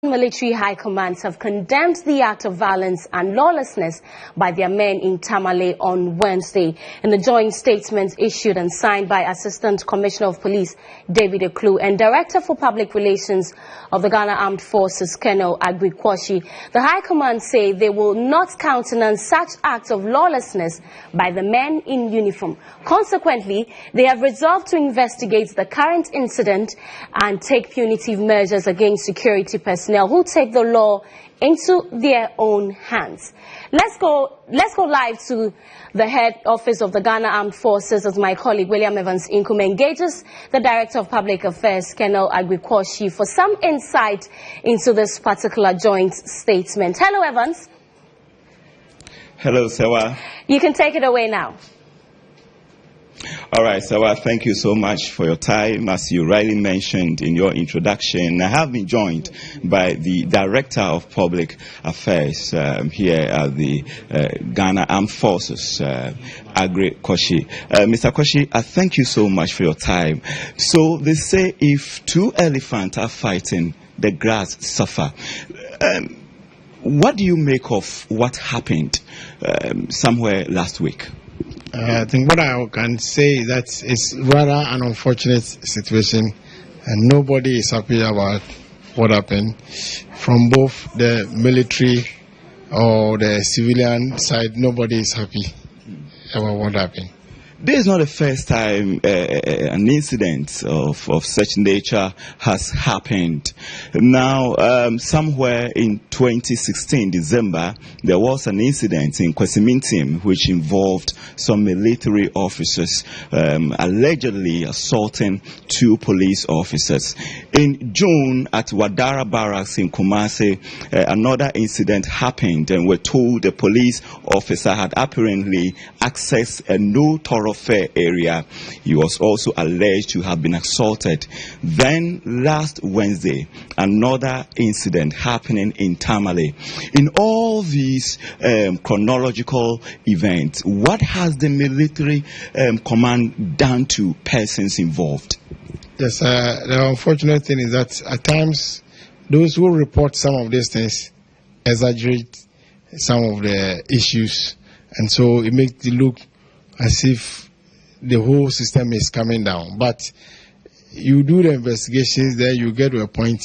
Military high commands have condemned the act of violence and lawlessness by their men in Tamale on Wednesday. In the joint statement issued and signed by Assistant Commissioner of Police David Eklu and Director for Public Relations of the Ghana Armed Forces Colonel Aggrey Quarshie, the high command say they will not countenance such acts of lawlessness by the men in uniform. Consequently, they have resolved to investigate the current incident and take punitive measures against security personnel who take the law into their own hands. Let's go live to the head office of the Ghana Armed Forces as my colleague William Evans Inkume engages the Director of Public Affairs, Colonel Aggrey Quarshie, for some insight into this particular joint statement. Hello, Evans. Hello, Sewa. You can take it away now. All right, Sewa, thank you so much for your time. As you rightly mentioned in your introduction, I have been joined by the Director of Public Affairs here at the Ghana Armed Forces, Aggrey Quarshie. Mr. Quarshie, I thank you so much for your time. So they say if two elephants are fighting, the grass suffer. What do you make of what happened somewhere last week? I think what I can say is that it's rather an unfortunate situation, and nobody is happy about what happened from both the military or the civilian side. Nobody is happy about what happened. This is not the first time an incident of such nature has happened. Now, somewhere in 2016, December, there was an incident in Consequently which involved some military officers allegedly assaulting two police officers. In June, at Wadara Barracks in Kumasi, another incident happened, and we're told the police officer had apparently accessed a no thoroughfare area. He was also alleged to have been assaulted. Then last Wednesday, another incident happening in Tamale. In all these chronological events, what has the military command done to persons involved? Yes, the unfortunate thing is that at times those who report some of these things exaggerate some of the issues, and so it makes it look as if the whole system is coming down. But you do the investigations, then you get to a point.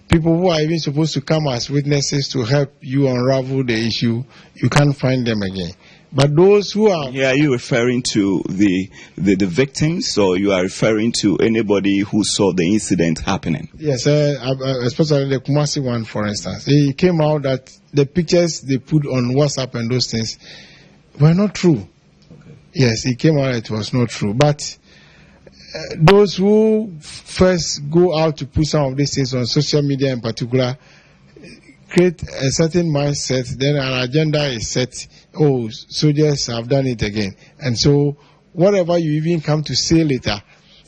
People who are even supposed to come as witnesses to help you unravel the issue, you can't find them again. But those who are... Yeah, are you referring to the victims, or you are referring to anybody who saw the incident happening? Yes, especially the Kumasi one, for instance. It came out that the pictures they put on WhatsApp and those things were not true. Yes, it came out it was not true. But those who first go out to put some of these things on social media in particular create a certain mindset, then an agenda is set. Oh, soldiers have done it again. And so whatever you even come to say later,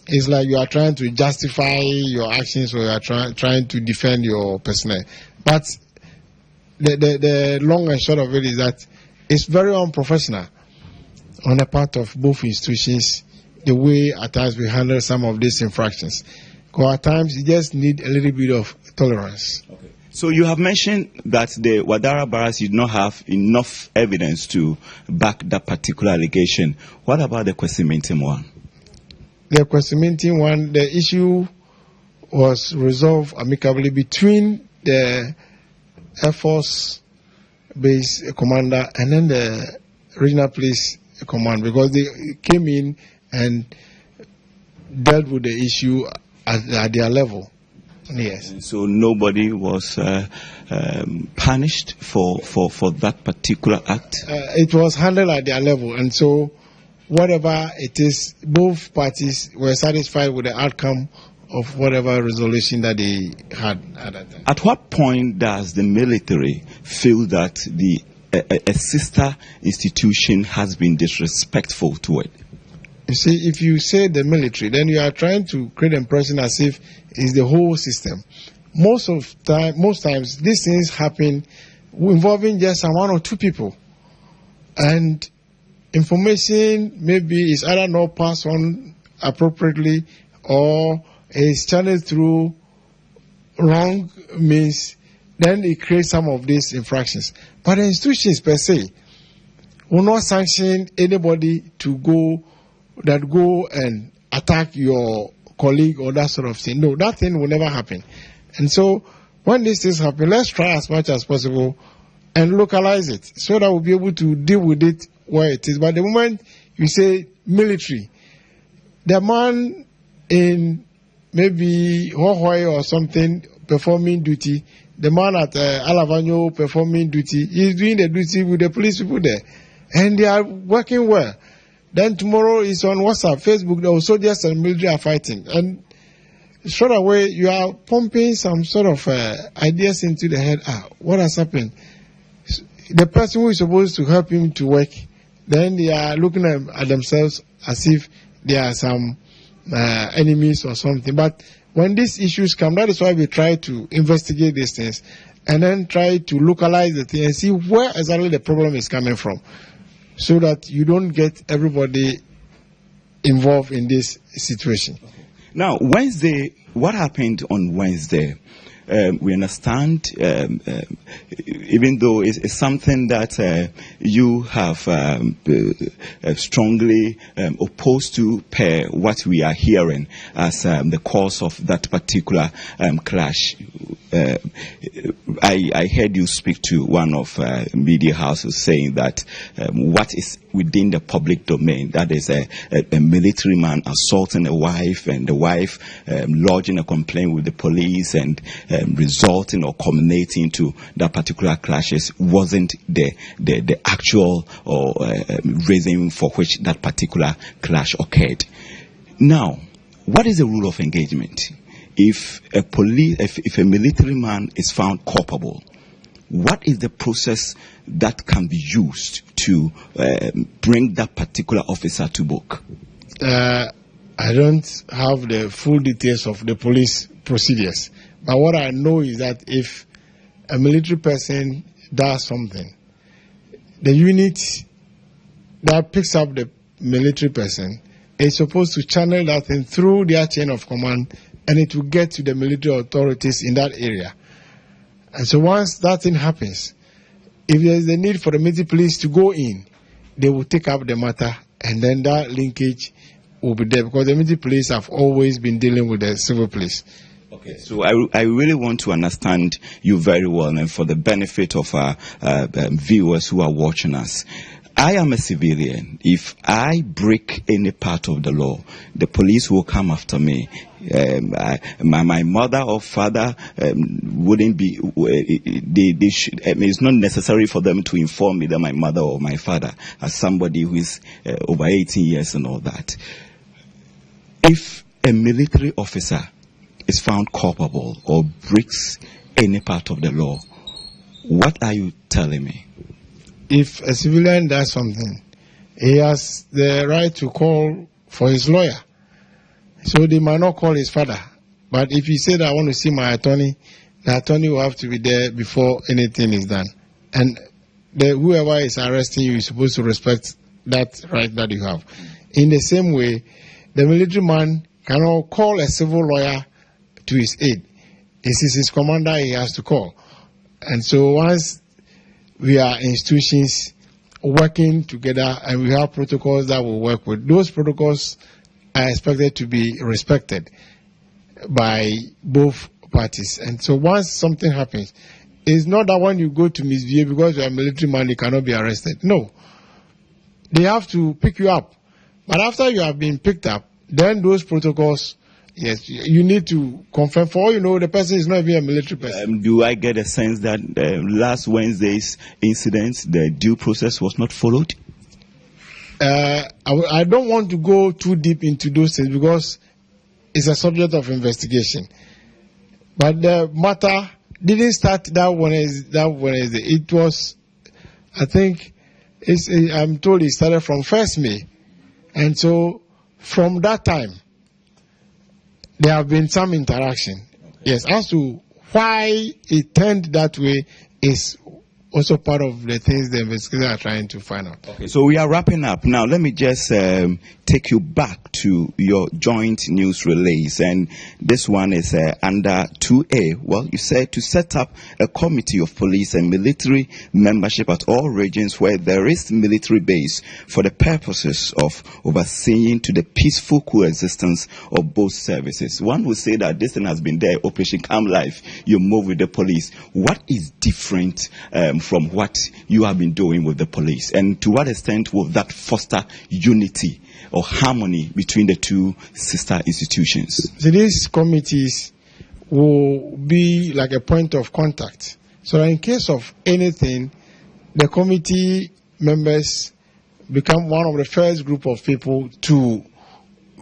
it's like you are trying to justify your actions, or you are trying to defend your personnel. But the long and short of it is that it's very unprofessional on the part of both institutions, the way at times we handle some of these infractions. Because at times you just need a little bit of tolerance. Okay. So you have mentioned that the Wadara Barracks did not have enough evidence to back that particular allegation. What about the Consequently one? The Consequently one, the issue was resolved amicably between the Air Force base commander and then the regional police command, because they came in and dealt with the issue at their level. Yes. So nobody was punished for that particular act? It was handled at their level, and so whatever it is, both parties were satisfied with the outcome of whatever resolution that they had at that time. At what point does the military feel that a sister institution has been disrespectful to it? You see, if you say the military, then you are trying to create an impression as if it's the whole system. Most times, these things happen involving just one or two people, and information maybe is either not passed on appropriately or is channeled through wrong means then it creates some of these infractions. But the institutions per se will not sanction anybody to go and attack your colleague or that sort of thing. No, that thing will never happen. And so when these things happen, let's try as much as possible and localize it so that we'll be able to deal with it where it is. But the moment you say military, the man in maybe Hohoi or something performing duty, the man at Alavanyo performing duty, he's doing the duty with the police people there. And they are working well. Then tomorrow is on WhatsApp, Facebook, the soldiers and military are fighting. And straight away, you are pumping some sort of ideas into the head. What has happened? The person who is supposed to help him to work, then they are looking at themselves as if they are some enemies or something. But when these issues come, that is why we try to investigate these things and then try to localize the thing and see where exactly the problem is coming from, so that you don't get everybody involved in this situation. Now, Wednesday, what happened on Wednesday? We understand, even though it's something that you have strongly opposed to per what we are hearing as the cause of that particular clash. I heard you speak to one of media houses saying that what is within the public domain, that is a military man assaulting a wife and the wife lodging a complaint with the police and resulting or culminating to that particular clashes, wasn't the actual or reason for which that particular clash occurred. Now, what is the rule of engagement? If a military man is found culpable, what is the process that can be used to bring that particular officer to book? I don't have the full details of the police procedures, but what I know is that if a military person does something, the unit that picks up the military person is supposed to channel that thing through their chain of command, and it will get to the military authorities in that area. And so once that thing happens, if there is a need for the military police to go in, they will take up the matter, and then that linkage will be there, because the military police have always been dealing with the civil police. Okay, so I really want to understand you very well, and for the benefit of our viewers who are watching us. I am a civilian. If I break any part of the law, the police will come after me. My mother or father wouldn't be. They should. It's not necessary for them to inform me that my mother or my father, as somebody who is over 18 years and all that. If a military officer is found culpable or breaks any part of the law, what are you telling me? If a civilian does something, he has the right to call for his lawyer. So they might not call his father. But if he said, I want to see my attorney, the attorney will have to be there before anything is done. And whoever is arresting you is supposed to respect that right that you have. In the same way, the military man cannot call a civil lawyer to his aid. It is his commander he has to call. And so once we are institutions working together and we have protocols that will work with, those protocols are expected to be respected by both parties. And so once something happens, it's not that when you go to misbehave because you are a military man, you cannot be arrested. No. They have to pick you up. But after you have been picked up, then those protocols, yes, you need to confirm. For all you know, the person is not even a military person. Do I get a sense that last Wednesday's incident, the due process was not followed? I don't want to go too deep into those things because it's a subject of investigation. But the matter didn't start that Wednesday. It was, I think, I'm told it started from 1st May. And so from that time, there have been some interaction. Okay. Yes, as to why it turned that way is also part of the things the investigators are trying to find out. Okay, so we are wrapping up. Now, let me just take you back to your joint news release. And this one is under 2A. Well, you said to set up a committee of police and military membership at all regions where there is military base for the purposes of overseeing to the peaceful coexistence of both services. One would say that this thing has been there, Operation Calm Life. You move with the police. What is different from what you have been doing with the police, and to what extent will that foster unity or harmony between the two sister institutions? So these committees will be like a point of contact. So in case of anything, the committee members become one of the first group of people to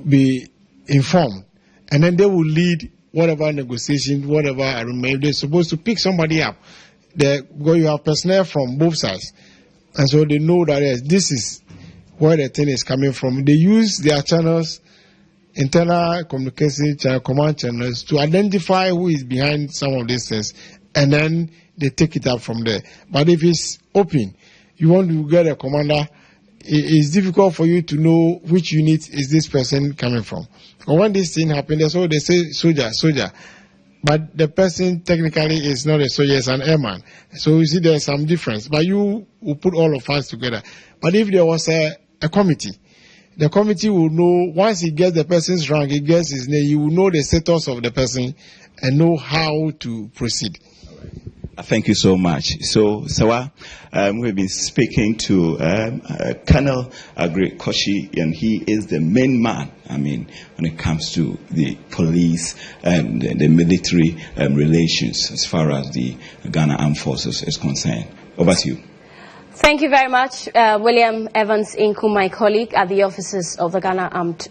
be informed, and then they will lead whatever negotiation, whatever arrangement. They're supposed to pick somebody up. Because you have personnel from both sides, and so they know that yes, this is where the thing is coming from. They use their channels, internal communication channel, command channels, to identify who is behind some of these things, and then they take it up from there. But if it's open, you want to get a commander, it's difficult for you to know which unit is this person coming from. But when this thing happens, they say soldier. But the person technically is not a soldier, it's an airman. So you see there's some difference. But you will put all of us together. But if there was a committee, the committee will know, once he gets the person's rank, he gets his name, he will know the status of the person and know how to proceed. Thank you so much. So, Sawa, we've been speaking to Colonel Aggrey Quarshie, and he is the main man, when it comes to the police and the military relations as far as the Ghana Armed Forces is concerned. Over to you. Thank you very much, William Evans Inku, my colleague at the offices of the Ghana Armed